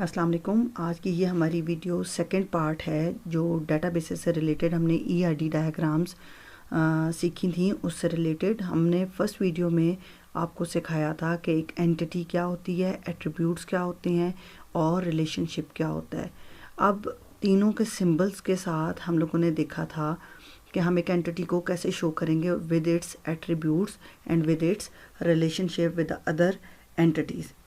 अस्सलाम वालेकुम। आज की ये हमारी वीडियो सेकंड पार्ट है जो डेटाबेसेस से रिलेटेड हमने ईआरडी डायग्राम्स सीखी थी। उससे रिलेटेड हमने फर्स्ट वीडियो में आपको सिखाया था कि एक एंटिटी क्या होती है, एट्रीब्यूट्स क्या होते हैं और रिलेशनशिप क्या होता है। अब तीनों के सिंबल्स के साथ हम लोगों ने देखा था कि हम एक एंटिटी को कैसे शो करेंगे with its attributes and with its relationship with other entities.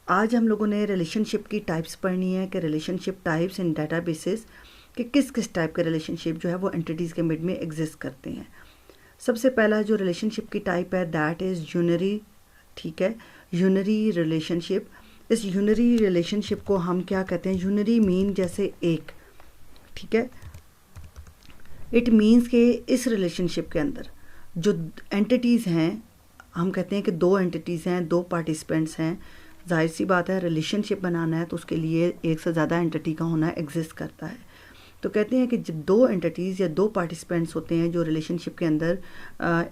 आज हम लोगों ने रिलेशनशिप की टाइप्स पढ़नी है कि रिलेशनशिप टाइप्स इन डेटाबेसेस कि किस किस टाइप के रिलेशनशिप जो है वो एंटिटीज़ के मिड में एग्जिस्ट करते हैं। सबसे पहला जो रिलेशनशिप की टाइप है दैट इज़ यूनरी। ठीक है, यूनरी रिलेशनशिप। इस यूनरी रिलेशनशिप को हम क्या कहते हैं? यूनरी मीन जैसे एक, ठीक है। इट मीन्स कि इस रिलेशनशिप के अंदर जो एंटिटीज़ हैं, हम कहते हैं कि दो एंटिटीज़ हैं, दो पार्टिसिपेंट्स हैं। जाहिर सी बात है रिलेशनशिप बनाना है तो उसके लिए एक से ज़्यादा एंटिटी का होना एग्जिस्ट करता है। तो कहते हैं कि जब दो एंटिटीज़ या दो पार्टिसिपेंट्स होते हैं जो रिलेशनशिप के अंदर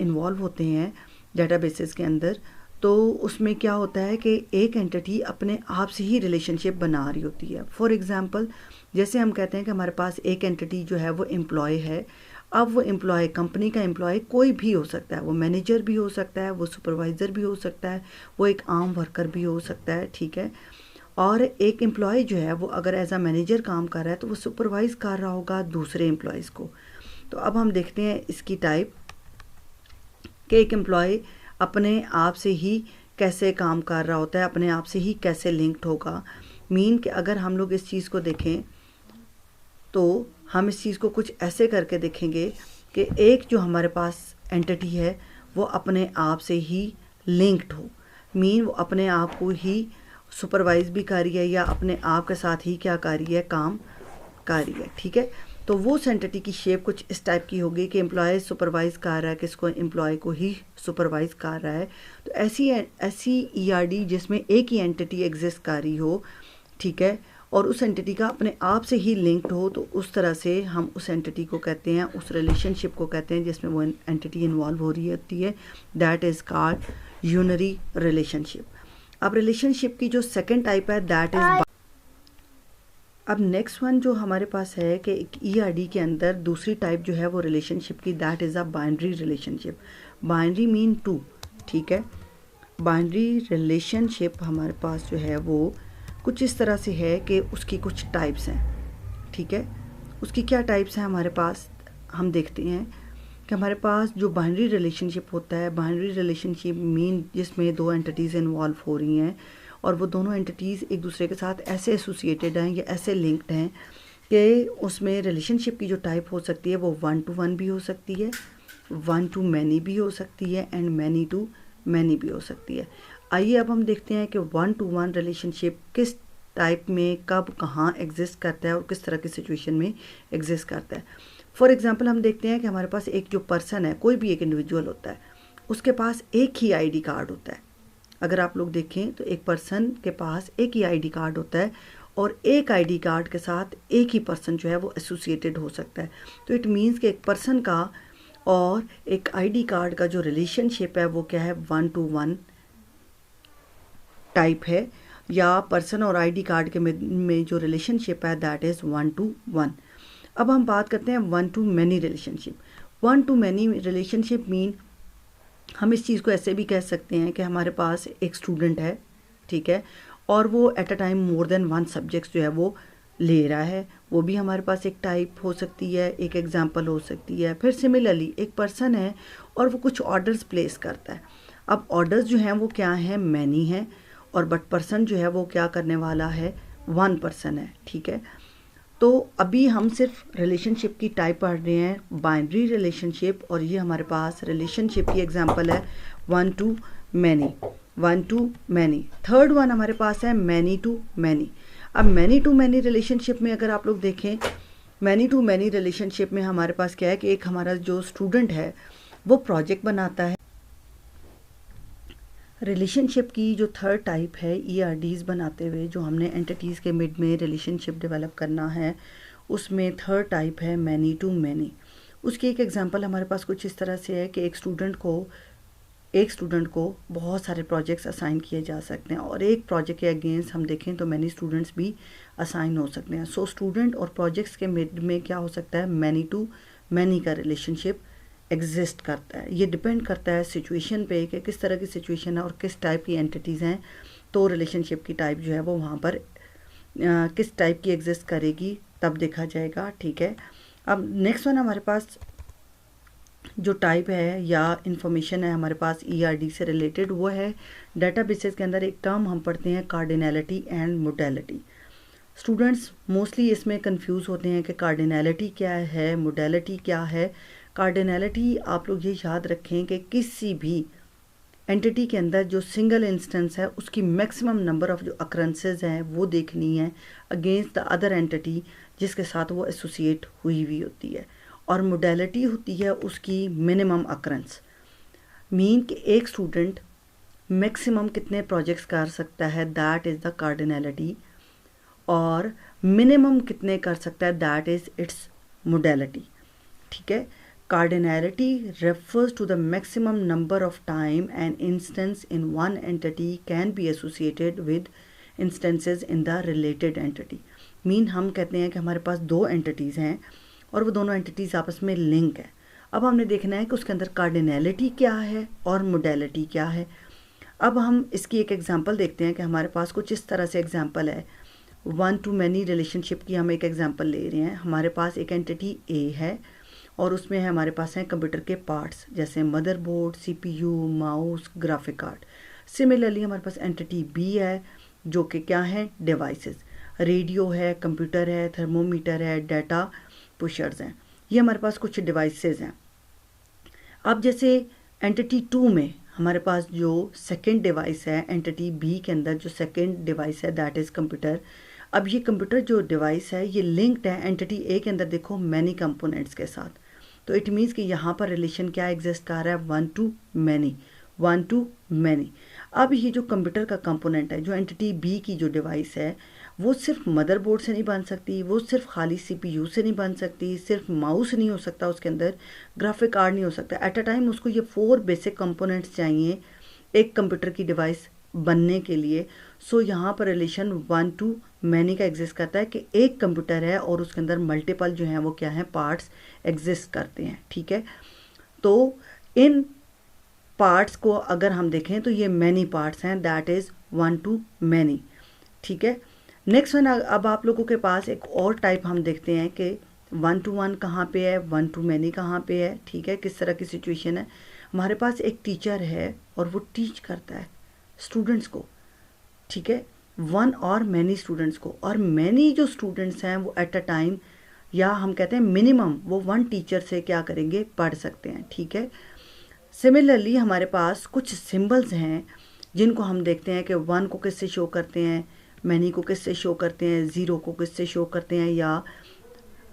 इन्वॉल्व होते हैं डेटाबेसेस के अंदर, तो उसमें क्या होता है कि एक एंटिटी अपने आप से ही रिलेशनशिप बना रही होती है। फॉर एग्ज़ाम्पल, जैसे हम कहते हैं कि हमारे पास एक एंटिटी जो है वो एम्प्लॉय है। अब वो एम्प्लॉय, कंपनी का एम्प्लॉय कोई भी हो सकता है, वो मैनेजर भी हो सकता है, वो सुपरवाइज़र भी हो सकता है, वो एक आम वर्कर भी हो सकता है, ठीक है। और एक एम्प्लॉय जो है वो अगर एज अ मैनेजर काम कर रहा है तो वो सुपरवाइज़ कर रहा होगा दूसरे एम्प्लॉयज़ को। तो अब हम देखते हैं इसकी टाइप कि एक एम्प्लॉय अपने आप से ही कैसे काम कर रहा होता है, अपने आप से ही कैसे लिंक्ड होगा। मीन कि अगर हम लोग इस चीज़ को देखें तो हम इस चीज़ को कुछ ऐसे करके देखेंगे कि एक जो हमारे पास एंटिटी है वो अपने आप से ही लिंक्ड हो। मीन वो अपने आप को ही सुपरवाइज भी कर रही है या अपने आप के साथ ही क्या कर रही है, काम कर रही है, ठीक है। तो वो एंटिटी की शेप कुछ इस टाइप की होगी कि एम्प्लॉय सुपरवाइज कर रहा है, किसको? एम्प्लॉय को ही सुपरवाइज कर रहा है। तो ऐसी ईआरडी जिसमें एक ही एंटिटी एग्जिस्ट कर रही हो, ठीक है, और उस एंटिटी का अपने आप से ही लिंक्ड हो, तो उस तरह से हम उस एंटिटी को कहते हैं, उस रिलेशनशिप को कहते हैं जिसमें वो एंटिटी इन्वॉल्व हो रही होती है। That is called unary relationship. अब रिलेशनशिप की जो सेकंड टाइप है दैट इज़, अब नेक्स्ट वन जो हमारे पास है कि एक ईआरडी के अंदर दूसरी टाइप जो है वो रिलेशनशिप की that is a binary relationship. Binary mean two, ठीक है। बाइनरी रिलेशनशिप हमारे पास जो है वो कुछ इस तरह से है कि उसकी कुछ टाइप्स हैं, ठीक है। उसकी क्या टाइप्स हैं हमारे पास, हम देखते हैं कि हमारे पास जो बाइनरी रिलेशनशिप होता है, बाइनरी रिलेशनशिप मीन जिसमें दो एंटिटीज़ इन्वॉल्व हो रही हैं और वो दोनों एंटिटीज़ एक दूसरे के साथ ऐसे एसोसिएटेड हैं या ऐसे लिंक्ड हैं कि उसमें रिलेशनशिप की जो टाइप हो सकती है वो 1 to 1 भी हो सकती है, 1 to many भी हो सकती है एंड many to many भी हो सकती है। आइए अब हम देखते हैं कि 1 to 1 रिलेशनशिप किस टाइप में, कब, कहाँ एग्जिस्ट करता है और किस तरह की सिचुएशन में एग्जिस्ट करता है। फॉर एग्जांपल हम देखते हैं कि हमारे पास एक जो पर्सन है, कोई भी एक इंडिविजुअल होता है, उसके पास एक ही आईडी कार्ड होता है। अगर आप लोग देखें तो एक पर्सन के पास एक ही आईडी कार्ड होता है और एक आईडी कार्ड के साथ एक ही पर्सन जो है वो एसोसिएटेड हो सकता है। तो इट मीन्स कि एक पर्सन का और एक आईडी कार्ड का जो रिलेशनशिप है वो क्या है, 1 to 1 टाइप है, या पर्सन और आईडी कार्ड के में जो रिलेशनशिप है दैट इज़ 1 to 1। अब हम बात करते हैं 1 to many relationship. 1 to many relationship mean हम इस चीज़ को ऐसे भी कह सकते हैं कि हमारे पास एक स्टूडेंट है, ठीक है, और वो at a time more than 1 subjects जो है वो ले रहा है, वो भी हमारे पास एक टाइप हो सकती है, एक एग्जांपल हो सकती है। फिर सिमिलरली एक पर्सन है और वो कुछ ऑर्डर्स प्लेस करता है। अब ऑर्डर्स जो हैं वो क्या हैं, मैनी हैं, और बट पर्सन जो है वो क्या करने वाला है, 1 पर्सन है, ठीक है। तो अभी हम सिर्फ रिलेशनशिप की टाइप पढ़ रहे हैं, बाइनरी रिलेशनशिप, और ये हमारे पास रिलेशनशिप की एग्जांपल है 1 to many, 1 to many। Third one हमारे पास है many to many। अब many to many रिलेशनशिप में अगर आप लोग देखें, many to many रिलेशनशिप में हमारे पास क्या है कि एक हमारा जो स्टूडेंट है वो प्रोजेक्ट बनाता है। रिलेशनशिप की जो थर्ड टाइप है ईआरडीज़ बनाते हुए, जो हमने एंटिटीज़ के मिड में रिलेशनशिप डेवलप करना है, उसमें थर्ड टाइप है मैनी टू मैनी। उसकी एक एग्जांपल हमारे पास कुछ इस तरह से है कि एक स्टूडेंट को एक स्टूडेंट को बहुत सारे प्रोजेक्ट्स असाइन किए जा सकते हैं और एक प्रोजेक्ट के अगेंस्ट हम देखें तो मैनी स्टूडेंट्स भी असाइन हो सकते हैं। सो स्टूडेंट और प्रोजेक्ट्स के मिड में क्या हो सकता है, मैनी टू मैनी का रिलेशनशिप एग्जिस्ट करता है। ये डिपेंड करता है सिचुएशन पे कि किस तरह की सिचुएशन है और किस टाइप की एंटिटीज़ हैं, तो रिलेशनशिप की टाइप जो है वो वहाँ पर किस टाइप की एग्जिस्ट करेगी तब देखा जाएगा। ठीक है, अब नेक्स्ट वन हमारे पास जो टाइप है या इंफॉर्मेशन है हमारे पास ईआरडी से रिलेटेड, वो है डेटाबेसेस के अंदर एक टर्म हम पढ़ते हैं cardinality and modality. Students mostly इसमें कंफ्यूज होते हैं कि कार्डिनैलिटी क्या है, मोडेलिटी क्या है। कार्डिनैलिटी आप लोग ये याद रखें कि किसी भी एंटिटी के अंदर जो सिंगल इंस्टेंस है उसकी मैक्सिमम नंबर ऑफ जो अक्रेंसेज हैं वो देखनी है अगेंस्ट द अदर एंटिटी जिसके साथ वो एसोसिएट हुई हुई होती है, और मोडेलिटी होती है उसकी मिनिमम अक्रेंस। मीन कि एक स्टूडेंट मैक्सिमम कितने प्रोजेक्ट्स कर सकता है, दैट इज़ द कार्डिनैलिटी, और मिनिमम कितने कर सकता है, दैट इज़ इट्स मोडेलिटी। ठीक है, cardinality refers to the maximum number of time an instance in one entity can be associated with instances in the related entity। Mean हम कहते हैं कि हमारे पास दो एंटिटीज़ हैं और वो दोनों एंटिटीज़ आपस में लिंक है। अब हमने देखना है कि उसके अंदर कार्डिनैलिटी क्या है और मोडेलिटी क्या है। अब हम इसकी एक एग्जांपल देखते हैं कि हमारे पास कुछ इस तरह से एग्जांपल है। वन टू मैनी रिलेशनशिप की हम एक एग्जांपल ले रहे हैं। हमारे पास एक एंटिटी ए है और उसमें है हमारे पास हैं कंप्यूटर के पार्ट्स जैसे motherboard, CPU, mouse, graphic card. Similarly हमारे पास एंटिटी बी है जो कि क्या है, डिवाइसेस, रेडियो है, कंप्यूटर है, थर्मोमीटर है, डाटा पुशर्स हैं। ये हमारे पास कुछ डिवाइसेस हैं। अब जैसे एंटिटी 2 में हमारे पास जो सेकेंड डिवाइस है, एंटिटी बी के अंदर जो सेकेंड डिवाइस है दैट इज़ कंप्यूटर। अब ये कंप्यूटर जो डिवाइस है ये लिंक्ड है एंटिटी ए के अंदर देखो मैनी कंपोनेंट्स के साथ। तो इट मीन्स कि यहाँ पर रिलेशन क्या एग्जिस्ट कर रहा है, one to many, one to many. अब ये जो कंप्यूटर का कंपोनेंट है, जो एंटिटी बी की जो डिवाइस है, वो सिर्फ मदरबोर्ड से नहीं बन सकती, वो सिर्फ खाली सीपीयू से नहीं बन सकती, सिर्फ माउस नहीं हो सकता उसके अंदर, ग्राफिक कार्ड नहीं हो सकता। एट अ टाइम उसको ये 4 बेसिक कंपोनेंट्स चाहिए एक कंप्यूटर की डिवाइस बनने के लिए। सो यहाँ पर रिलेशन वन टू मैनी का एग्जिस्ट करता है कि एक कंप्यूटर है और उसके अंदर मल्टीपल जो हैं वो क्या हैं, पार्ट्स एग्जिस्ट करते हैं। ठीक है, तो इन पार्ट्स को अगर हम देखें तो ये मैनी पार्ट्स हैं, that is one to many. ठीक है, नेक्स्ट वन, अब आप लोगों के पास एक और टाइप हम देखते हैं कि वन टू वन कहाँ पे है, वन टू मैनी कहाँ पे है। ठीक है, किस तरह की सिचुएशन है। हमारे पास एक टीचर है और वो टीच करता है स्टूडेंट्स को। ठीक है, वन और मैनी स्टूडेंट्स को, और मैनी जो स्टूडेंट्स हैं वो एट अ टाइम, या हम कहते हैं मिनिमम, वो वन टीचर से क्या करेंगे, पढ़ सकते हैं। ठीक है, सिमिलरली हमारे पास कुछ सिंबल्स हैं जिनको हम देखते हैं कि वन को किससे शो करते हैं, मैनी को किससे शो करते हैं, ज़ीरो को किससे शो करते हैं, या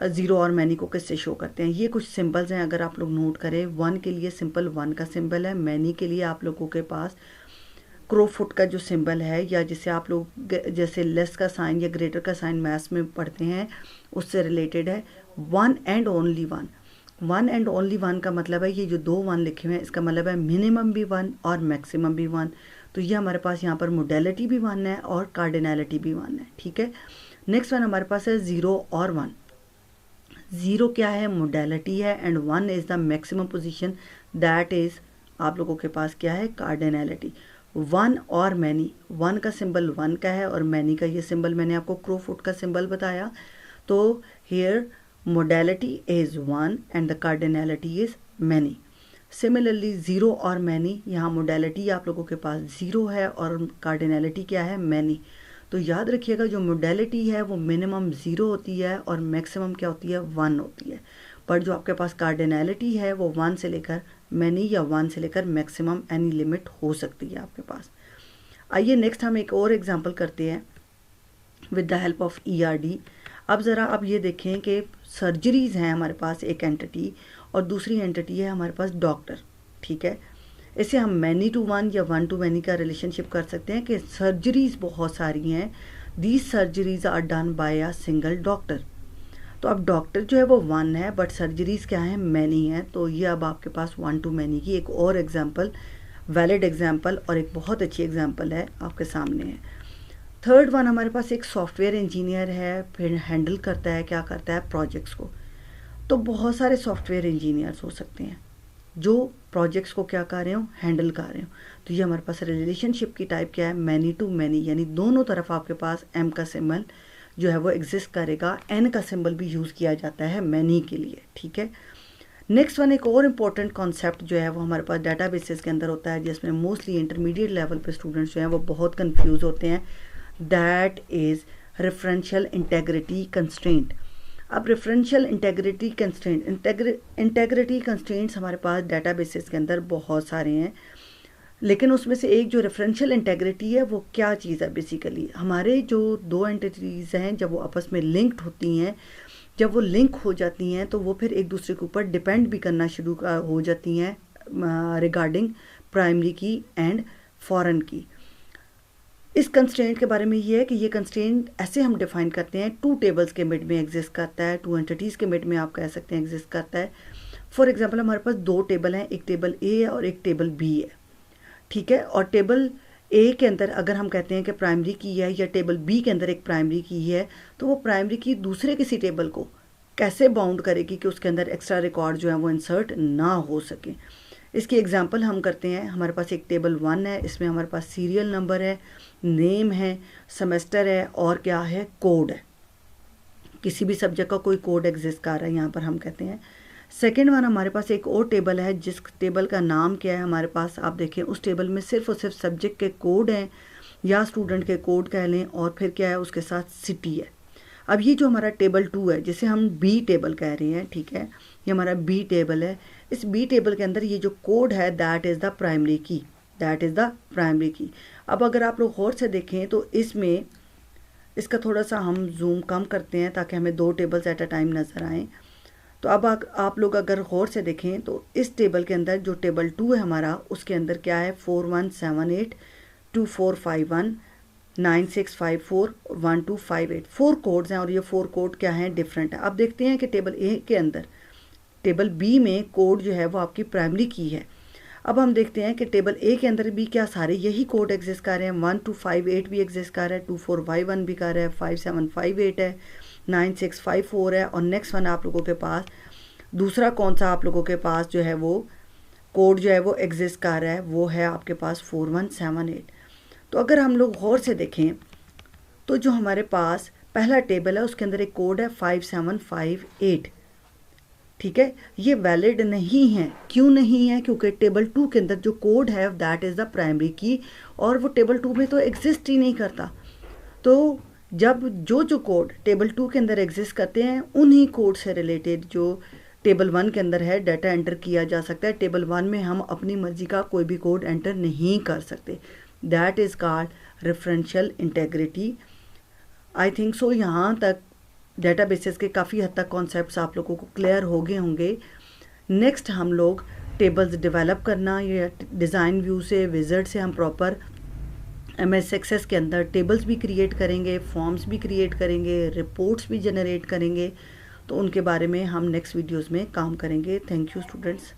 ज़ीरो और मैनी को किससे शो करते हैं। ये कुछ सिंबल्स हैं, अगर आप लोग नोट करें। वन के लिए सिंपल वन का सिंबल है, मैनी के लिए आप लोगों के पास क्रोफुट का जो सिंबल है, या जिसे आप लोग जैसे लेस का साइन या ग्रेटर का साइन मैथ्स में पढ़ते हैं उससे रिलेटेड है। One and only one, one and only one का मतलब है ये जो दो वन लिखे हुए हैं इसका मतलब है मिनिमम भी वन और मैक्सिमम भी वन। तो ये हमारे पास यहाँ पर मोडेलिटी भी वन है और कार्डिनैलिटी भी वन है। ठीक है, नेक्स्ट वन हमारे पास है ज़ीरो और वन। ज़ीरो क्या है, मोडेलिटी है, and one is the maximum position, that is आप लोगों के पास क्या है, कार्डिनैलिटी। वन और मैनी, वन का सिंबल वन का है और मैनी का ये सिंबल मैंने आपको क्रोफुट का सिंबल बताया। तो here modality is one and the cardinality is many. Similarly zero और मैनी, यहाँ मोडेलिटी आप लोगों के पास ज़ीरो है और कार्डिनैलिटी क्या है, मैनी। तो याद रखिएगा जो मोडेलिटी है वो मिनिमम ज़ीरो होती है और मैक्सिमम क्या होती है, वन होती है। पर जो आपके पास कार्डिनैलिटी है वो वन से लेकर मैनी या वन से लेकर मैक्सिमम एनी लिमिट हो सकती है आपके पास। आइए नेक्स्ट हम एक और एग्जांपल करते हैं with the help of ERD. अब ज़रा आप ये देखें कि सर्जरीज़ हैं हमारे पास, एक एंटिटी, और दूसरी एंटिटी है हमारे पास डॉक्टर। ठीक है, इसे हम मैनी टू वन या वन टू मैनी का रिलेशनशिप कर सकते हैं कि सर्जरीज़ बहुत सारी हैं, these surgeries are done by a single doctor. तो अब डॉक्टर जो है वो वन है बट सर्जरीज़ क्या है, मैनी है। तो ये अब आपके पास वन टू मैनी की एक और एग्जांपल वैलिड एग्जाम्पल और एक बहुत अच्छी एग्जाम्पल है आपके सामने है। थर्ड वन हमारे पास एक सॉफ्टवेयर इंजीनियर है, फिर हैंडल करता है, क्या करता है, प्रोजेक्ट्स को। तो बहुत सारे सॉफ्टवेयर इंजीनियर्स हो सकते हैं जो प्रोजेक्ट्स को क्या कर रहे हो, हैंडल कर रहे हो। तो ये हमारे पास रिलेशनशिप की टाइप क्या है, मैनी टू मैनी, यानी दोनों तरफ आपके पास एम का सिंबल जो है वो एग्जिस्ट करेगा। एन का सिंबल भी यूज़ किया जाता है मैनी के लिए, ठीक है। नेक्स्ट वन एक और इम्पॉर्टेंट कॉन्सेप्ट जो है वो हमारे पास डेटाबेसेस के अंदर होता है, जिसमें मोस्टली इंटरमीडिएट लेवल पे स्टूडेंट्स जो हैं वो बहुत कंफ्यूज होते हैं। That is referential integrity constraint. अब रेफरेंशियल इंटेग्रिटी कंस्ट्रेंट्स हमारे पास डेटाबेसेस के अंदर बहुत सारे हैं, लेकिन उसमें से एक जो रेफरेंशियल इंटेग्रिटी है वो क्या चीज़ है, बेसिकली हमारे जो दो एंटिटीज़ हैं जब वो आपस में लिंक्ड होती हैं, जब वो लिंक हो जाती हैं तो वो फिर एक दूसरे के ऊपर डिपेंड भी करना शुरू हो जाती हैं रिगार्डिंग प्राइमरी की एंड फॉरेन की। इस कंस्ट्रेंट के बारे में ये है कि ये कंस्ट्रेंट ऐसे हम डिफाइन करते हैं, टू टेबल्स के मिड में एग्जिस्ट करता है, टू एंटिटीज़ के मिड में आप कह सकते हैं एग्जिस्ट करता है। फॉर एग्जांपल हमारे पास दो टेबल हैं, एक टेबल ए है और एक टेबल बी है, ठीक है। और टेबल ए के अंदर अगर हम कहते हैं कि प्राइमरी की है या टेबल बी के अंदर एक प्राइमरी की है, तो वो प्राइमरी की दूसरे किसी टेबल को कैसे बाउंड करेगी कि उसके अंदर एक्स्ट्रा रिकॉर्ड जो है वो इंसर्ट ना हो सके। इसकी एग्जांपल हम करते हैं, हमारे पास एक टेबल 1 है, इसमें हमारे पास सीरियल नंबर है, नेम है, सेमेस्टर है और क्या है, कोड है। किसी भी सब्जेक्ट का कोई कोड एग्जिस्ट कर रहा है यहाँ पर हम कहते हैं। सेकेंड वन हमारे पास एक और टेबल है, जिस टेबल का नाम क्या है हमारे पास, आप देखें उस टेबल में सिर्फ और सिर्फ सब्जेक्ट के कोड हैं या स्टूडेंट के कोड कह लें, और फिर क्या है उसके साथ सिटी है। अब ये जो हमारा टेबल 2 है, जिसे हम बी टेबल कह रहे हैं, ठीक है, ये हमारा बी टेबल है। इस बी टेबल के अंदर ये जो कोड है दैट इज़ द प्राइमरी की, दैट इज़ द प्राइमरी की। अब अगर आप लोग गौर से देखें तो इसमें इसका थोड़ा सा हम जूम कम करते हैं ताकि हमें दो टेबल्स एट अ टाइम नज़र आएँ। तो अब आप लोग अगर गौर से देखें तो इस टेबल के अंदर जो टेबल 2 है हमारा, उसके अंदर क्या है, 4178 2451 9654 1258 4 कोड्स हैं, और ये 4 कोड क्या हैं, डिफरेंट है। अब देखते हैं कि टेबल ए के अंदर, टेबल बी में कोड जो है वो आपकी प्राइमरी की है। अब हम देखते हैं कि टेबल ए के अंदर भी क्या सारे यही कोड एग्जिस्ट कर रहे हैं, 1258 भी एग्जिस्ट कर रहा है, 2451 भी कर रहा है, 5758 है, 9654 है, और नेक्स्ट वन आप लोगों के पास दूसरा कौन सा आप लोगों के पास जो है वो कोड जो है वो एग्जिस्ट कर रहा है, वो है आपके पास 4178। तो अगर हम लोग गौर से देखें तो जो हमारे पास पहला टेबल है उसके अंदर एक कोड है 5758, ठीक है, ये वैलिड नहीं है। क्यों नहीं है? क्योंकि टेबल 2 के अंदर जो कोड है दैट इज़ द प्राइमरी की, और वो टेबल 2 में तो एग्जिस्ट ही नहीं करता। तो जब जो कोड टेबल 2 के अंदर एग्जिस्ट करते हैं, उन्हीं कोड से रिलेटेड जो टेबल 1 के अंदर है डाटा एंटर किया जा सकता है। टेबल 1 में हम अपनी मर्जी का कोई भी कोड एंटर नहीं कर सकते। That is called referential integrity. I think so यहाँ तक डेटाबेसेस के काफ़ी हद तक कॉन्सेप्ट्स आप लोगों को क्लियर हो गए होंगे। नेक्स्ट हम लोग टेबल्स डेवलप करना या डिज़ाइन व्यू से, विज़ार्ड से हम प्रॉपर MS एक्सेस के अंदर टेबल्स भी क्रिएट करेंगे, फॉर्म्स भी क्रिएट करेंगे, रिपोर्ट्स भी जनरेट करेंगे। तो उनके बारे में हम नेक्स्ट वीडियोस में काम करेंगे। Thank you students.